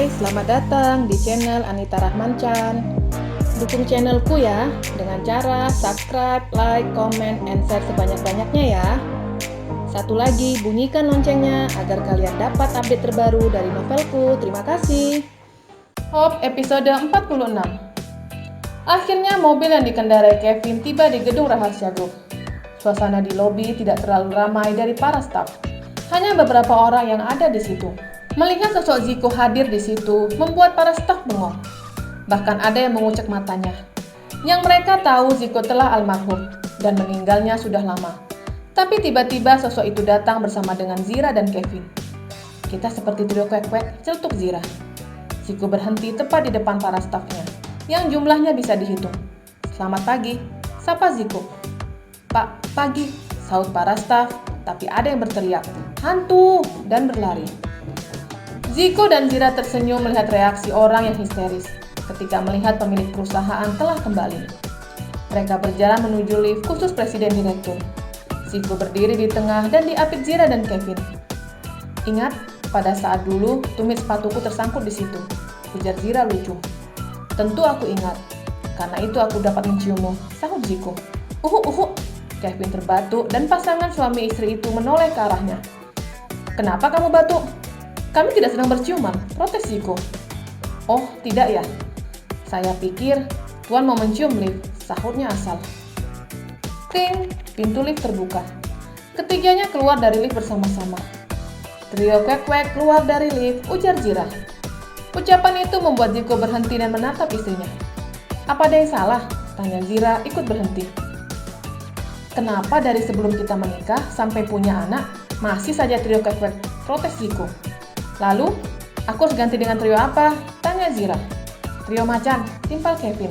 Hai, selamat datang di channel Anita Rahman Chan. Dukung channelku ya dengan cara subscribe, like, comment, and share sebanyak-banyaknya ya. Satu lagi, bunyikan loncengnya agar kalian dapat update terbaru dari novelku. Terima kasih. Hope episode 46. Akhirnya mobil yang dikendarai Kevin tiba di gedung rahasia grup. Suasana di lobi tidak terlalu ramai dari para staf. Hanya beberapa orang yang ada di situ. Melihat sosok Zico hadir di situ membuat para staf bengong. Bahkan ada yang mengucek matanya. Yang mereka tahu Zico telah almarhum dan meninggalnya sudah lama. Tapi tiba-tiba sosok itu datang bersama dengan Zira dan Kevin. Kita seperti trio kwek-kwek, celtuk Zira. Zico berhenti tepat di depan para stafnya, yang jumlahnya bisa dihitung. Selamat pagi, sapa Zico. Pak, pagi, saut para staf, tapi ada yang berteriak, hantu, dan berlari. Zico dan Zira tersenyum melihat reaksi orang yang histeris ketika melihat pemilik perusahaan telah kembali. Mereka berjalan menuju lift khusus presiden direktur. Zico berdiri di tengah dan diapit Zira dan Kevin. Ingat, pada saat dulu tumit sepatuku tersangkut di situ, ujar Zira lucu. Tentu aku ingat, karena itu aku dapat menciummu, sahut Zico. Kevin terbatuk dan pasangan suami istri itu menoleh ke arahnya. Kenapa kamu batuk? Kami tidak sedang berciuman, protes Zico. Oh, tidak ya? Saya pikir Tuan mau mencium lift, sahutnya asal. Ting, pintu lift terbuka. Ketiganya keluar dari lift bersama-sama. Trio kwek-kwek keluar dari lift, ujar Zira. Ucapan itu membuat Zico berhenti dan menatap istrinya. Apa ada yang salah? Tanya Zira ikut berhenti. Kenapa dari sebelum kita menikah sampai punya anak, masih saja trio kwek-kwek, protes Zico. Lalu, aku harus ganti dengan trio apa? Tanya Zira. Trio macan, timpal Kevin.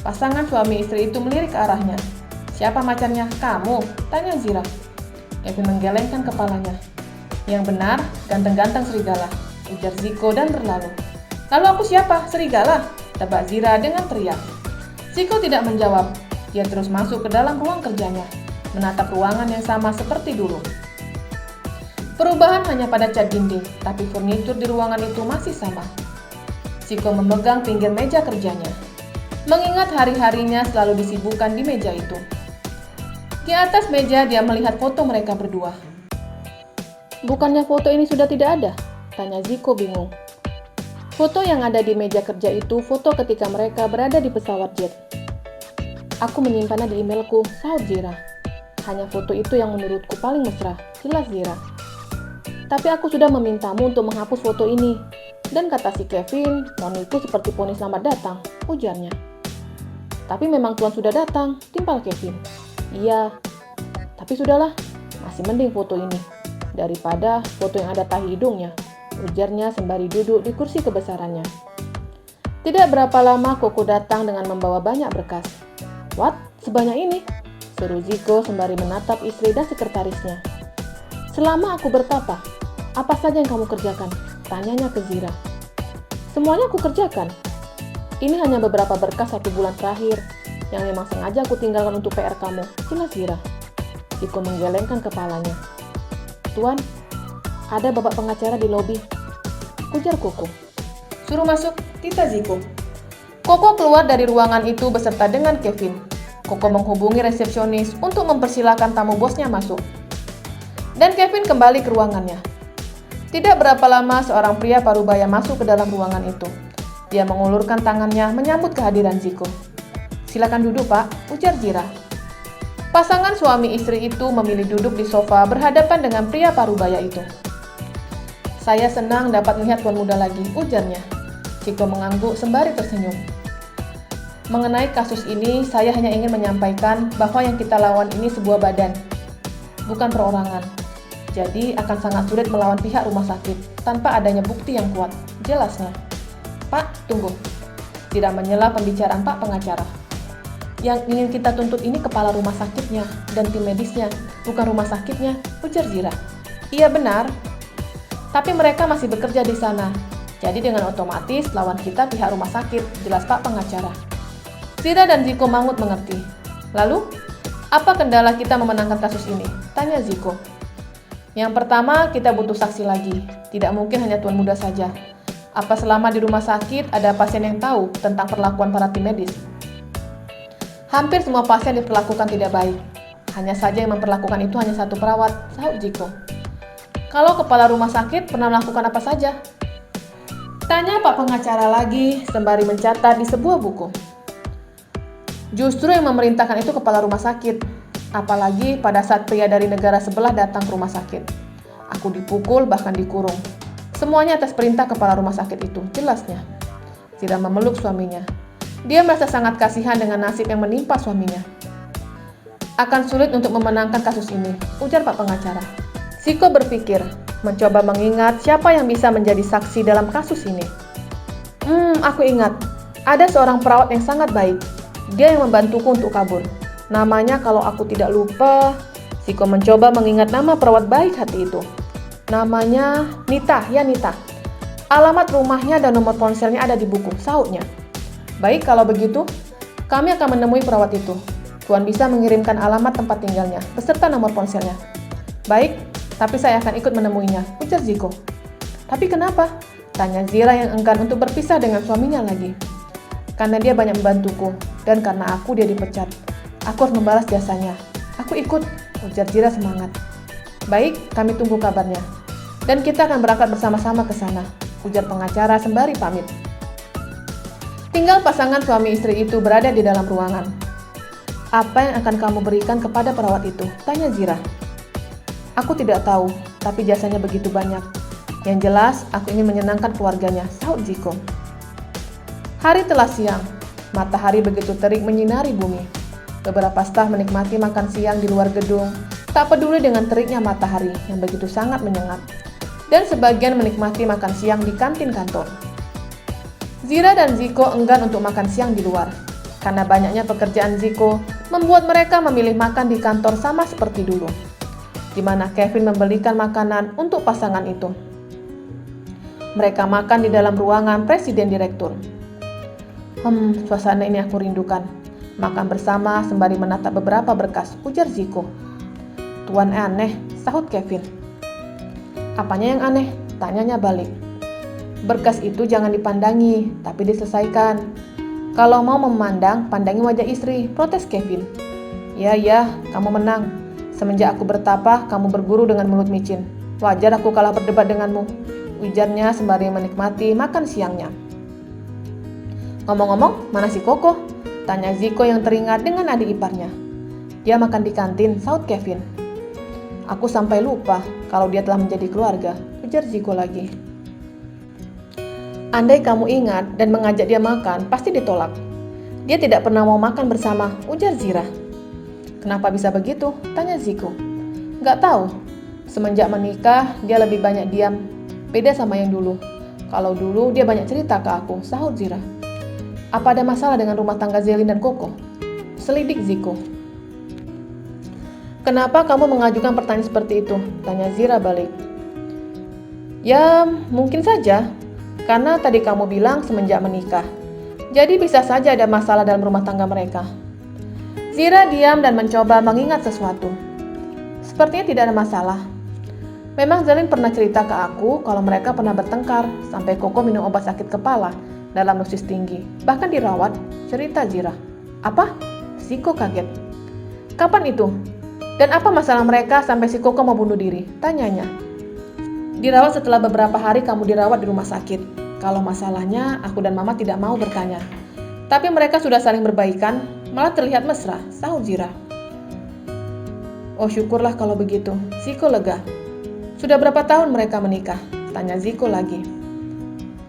Pasangan suami istri itu melirik ke arahnya. Siapa macannya? Kamu? Tanya Zira. Kevin menggelengkan kepalanya. Yang benar, ganteng-ganteng serigala, ujar Zico dan berlalu. Lalu aku siapa? Serigala? Tebak Zira dengan teriak. Zico tidak menjawab. Dia terus masuk ke dalam ruang kerjanya, menatap ruangan yang sama seperti dulu. Perubahan hanya pada cat dinding, tapi furnitur di ruangan itu masih sama. Zico memegang pinggir meja kerjanya, mengingat hari-harinya selalu disibukkan di meja itu. Di atas meja dia melihat foto mereka berdua. Bukannya foto ini sudah tidak ada? Tanya Zico bingung. Foto yang ada di meja kerja itu foto ketika mereka berada di pesawat jet. Aku menyimpannya di emailku, sahut Zira. Hanya foto itu yang menurutku paling mesra, jelas Zira. Tapi aku sudah memintamu untuk menghapus foto ini. Dan kata si Kevin, Tuan itu seperti poni selamat datang, ujarnya. Tapi memang Tuan sudah datang, timpal Kevin. Iya, tapi sudahlah, masih mending foto ini daripada foto yang ada tahi hidungnya, ujarnya sembari duduk di kursi kebesarannya. Tidak berapa lama Koko datang dengan membawa banyak berkas. What? Sebanyak ini? Seru Zico sembari menatap istri dan sekretarisnya. Selama aku bertapa, apa saja yang kamu kerjakan? Tanyanya ke Zira. Semuanya aku kerjakan. Ini hanya beberapa berkas 1 bulan terakhir yang memang sengaja aku tinggalkan untuk PR kamu, jelas Zira. Zico menggelengkan kepalanya. Tuan, ada bapak pengacara di lobi, ujar Koko. Suruh masuk, tita Zico. Koko keluar dari ruangan itu beserta dengan Kevin. Koko menghubungi resepsionis untuk mempersilahkan tamu bosnya masuk. Dan Kevin kembali ke ruangannya. Tidak berapa lama seorang pria parubaya masuk ke dalam ruangan itu. Dia mengulurkan tangannya menyambut kehadiran Zico. Silakan duduk Pak, ujar Zira. Pasangan suami istri itu memilih duduk di sofa berhadapan dengan pria parubaya itu. Saya senang dapat melihat tuan muda lagi, ujarnya. Zico mengangguk sembari tersenyum. Mengenai kasus ini, saya hanya ingin menyampaikan bahwa yang kita lawan ini sebuah badan, bukan perorangan. Jadi akan sangat sulit melawan pihak rumah sakit tanpa adanya bukti yang kuat, jelasnya. Pak, tunggu. Tidak menyela pembicaraan Pak pengacara. Yang ingin kita tuntut ini kepala rumah sakitnya dan tim medisnya, bukan rumah sakitnya, ujar Zira. Iya benar, tapi mereka masih bekerja di sana. Jadi dengan otomatis lawan kita pihak rumah sakit, jelas Pak pengacara. Zira dan Zico mangut mengerti. Lalu, apa kendala kita memenangkan kasus ini? Tanya Zico. Yang pertama, kita butuh saksi lagi. Tidak mungkin hanya tuan muda saja. Apa selama di rumah sakit ada pasien yang tahu tentang perlakuan para tim medis? Hampir semua pasien diperlakukan tidak baik. Hanya saja yang memperlakukan itu hanya satu perawat, sahut Jiko. Kalau kepala rumah sakit pernah melakukan apa saja? Tanya Pak pengacara lagi sembari mencatat di sebuah buku. Justru yang memerintahkan itu kepala rumah sakit. Apalagi pada saat pria dari negara sebelah datang ke rumah sakit. Aku dipukul bahkan dikurung. Semuanya atas perintah kepala rumah sakit itu, jelasnya. Zira memeluk suaminya. Dia merasa sangat kasihan dengan nasib yang menimpa suaminya. Akan sulit untuk memenangkan kasus ini, ujar Pak pengacara. Ziko berpikir, mencoba mengingat siapa yang bisa menjadi saksi dalam kasus ini. Aku ingat. Ada seorang perawat yang sangat baik. Dia yang membantuku untuk kabur. Namanya kalau aku tidak lupa, Ziko mencoba mengingat nama perawat baik hati itu. Namanya Nita, ya Nita. Alamat rumahnya dan nomor ponselnya ada di buku, sahutnya. Baik, kalau begitu, kami akan menemui perawat itu. Tuan bisa mengirimkan alamat tempat tinggalnya, beserta nomor ponselnya. Baik, tapi saya akan ikut menemuinya, ujar Ziko. Tapi kenapa? Tanya Zira yang enggan untuk berpisah dengan suaminya lagi. Karena dia banyak membantuku, dan karena aku dia dipecat. Aku harus membalas jasanya. Aku ikut, ujar Zira semangat. Baik, kami tunggu kabarnya. Dan kita akan berangkat bersama-sama ke sana, ujar pengacara sembari pamit. Tinggal pasangan suami istri itu berada di dalam ruangan. Apa yang akan kamu berikan kepada perawat itu? Tanya Zira. Aku tidak tahu, tapi jasanya begitu banyak. Yang jelas, aku ingin menyenangkan keluarganya, sahut Ziko. Hari telah siang. Matahari begitu terik menyinari bumi. Beberapa staf menikmati makan siang di luar gedung, tak peduli dengan teriknya matahari yang begitu sangat menyengat. Dan sebagian menikmati makan siang di kantin kantor. Zira dan Ziko enggan untuk makan siang di luar. Karena banyaknya pekerjaan Ziko membuat mereka memilih makan di kantor sama seperti dulu, di mana Kevin membelikan makanan untuk pasangan itu. Mereka makan di dalam ruangan presiden direktur. Suasana ini aku rindukan. Makan bersama sembari menatap beberapa berkas, ujar Ziko. Tuan aneh, sahut Kevin. Apanya yang aneh? Tanyanya balik. Berkas itu jangan dipandangi, tapi diselesaikan. Kalau mau memandang, pandangi wajah istri, protes Kevin. Ya, kamu menang. Semenjak aku bertapa, kamu berguru dengan mulut micin. Wajar aku kalah berdebat denganmu, ujarnya sembari menikmati makan siangnya. Ngomong-ngomong, mana si Koko? Tanya Ziko yang teringat dengan adik iparnya. Dia makan di kantin, sahut Kevin. Aku sampai lupa kalau dia telah menjadi keluarga, ujar Ziko lagi. Andai kamu ingat dan mengajak dia makan, pasti ditolak. Dia tidak pernah mau makan bersama, ujar Zira. Kenapa bisa begitu? Tanya Ziko. Gak tahu. Semenjak menikah, dia lebih banyak diam. Beda sama yang dulu. Kalau dulu dia banyak cerita ke aku, sahut Zira. Apa ada masalah dengan rumah tangga Zelin dan Koko? Selidik Ziko. Kenapa kamu mengajukan pertanyaan seperti itu? Tanya Zira balik. Ya, mungkin saja. Karena tadi kamu bilang semenjak menikah. Jadi bisa saja ada masalah dalam rumah tangga mereka. Zira diam dan mencoba mengingat sesuatu. Sepertinya tidak ada masalah. Memang Zelin pernah cerita ke aku kalau mereka pernah bertengkar sampai Koko minum obat sakit kepala dalam dosis tinggi. Bahkan dirawat, cerita Zira. Apa? Ziko kaget. Kapan itu? Dan apa masalah mereka sampai si Koko mau bunuh diri? Tanyanya. Dirawat setelah beberapa hari kamu dirawat di rumah sakit. Kalau masalahnya, aku dan Mama tidak mau bertanya. Tapi mereka sudah saling berbaikan, malah terlihat mesra, sahut Zira. Oh syukurlah kalau begitu, Ziko lega. Sudah berapa tahun mereka menikah? Tanya Ziko lagi.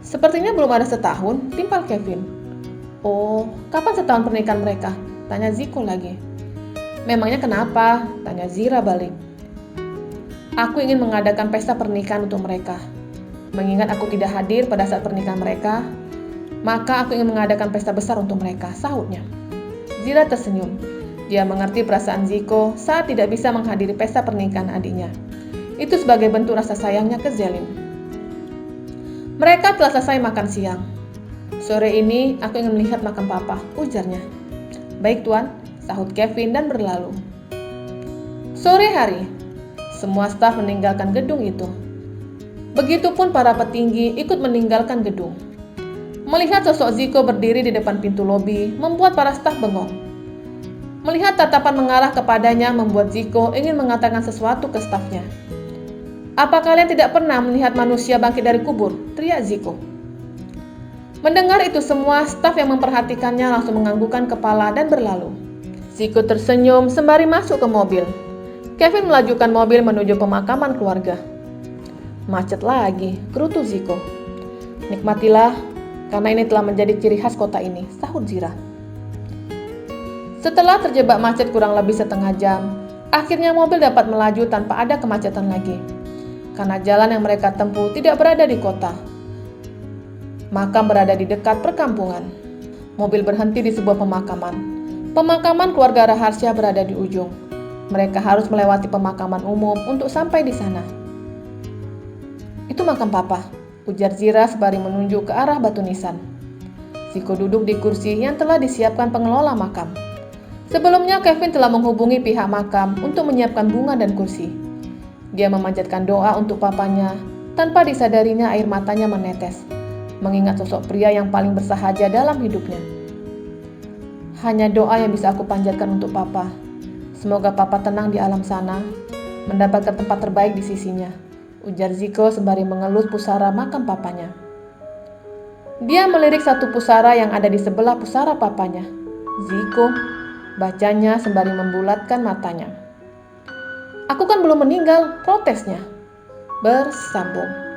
Sepertinya belum ada setahun, timpal Kevin. Oh, kapan setahun pernikahan mereka? Tanya Ziko lagi. Memangnya kenapa? Tanya Zira balik. Aku ingin mengadakan pesta pernikahan untuk mereka. Mengingat aku tidak hadir pada saat pernikahan mereka, maka aku ingin mengadakan pesta besar untuk mereka, sahutnya. Zira tersenyum. Dia mengerti perasaan Ziko saat tidak bisa menghadiri pesta pernikahan adiknya. Itu sebagai bentuk rasa sayangnya ke Zelin. Mereka telah selesai makan siang. Sore ini aku ingin melihat makam papa, ujarnya. Baik tuan, sahut Kevin dan berlalu. Sore hari, semua staf meninggalkan gedung itu. Begitupun para petinggi ikut meninggalkan gedung. Melihat sosok Ziko berdiri di depan pintu lobi membuat para staf bengong. Melihat tatapan mengarah kepadanya membuat Ziko ingin mengatakan sesuatu ke stafnya. "Apa kalian tidak pernah melihat manusia bangkit dari kubur?" teriak Ziko. Mendengar itu semua, staf yang memperhatikannya langsung menganggukkan kepala dan berlalu. Ziko tersenyum sembari masuk ke mobil. Kevin melajukan mobil menuju pemakaman keluarga. "Macet lagi," gerutu Ziko. "Nikmatilah, karena ini telah menjadi ciri khas kota ini," sahut Zira. Setelah terjebak macet kurang lebih setengah jam, akhirnya mobil dapat melaju tanpa ada kemacetan lagi. Karena jalan yang mereka tempuh tidak berada di kota. Makam berada di dekat perkampungan. Mobil berhenti di sebuah pemakaman. Pemakaman keluarga Raharsha berada di ujung. Mereka harus melewati pemakaman umum untuk sampai di sana. "Itu makam Papa," ujar Zira sembari menunjuk ke arah batu nisan. Ziko duduk di kursi yang telah disiapkan pengelola makam. Sebelumnya Kevin telah menghubungi pihak makam untuk menyiapkan bunga dan kursi. Dia memanjatkan doa untuk papanya, tanpa disadarinya air matanya menetes, mengingat sosok pria yang paling bersahaja dalam hidupnya. "Hanya doa yang bisa aku panjatkan untuk Papa. Semoga Papa tenang di alam sana, mendapatkan tempat terbaik di sisinya," ujar Ziko sembari mengelus pusara makam papanya. Dia melirik satu pusara yang ada di sebelah pusara papanya. "Ziko," bacanya sembari membulatkan matanya. "Aku kan belum meninggal," protesnya. Bersambung.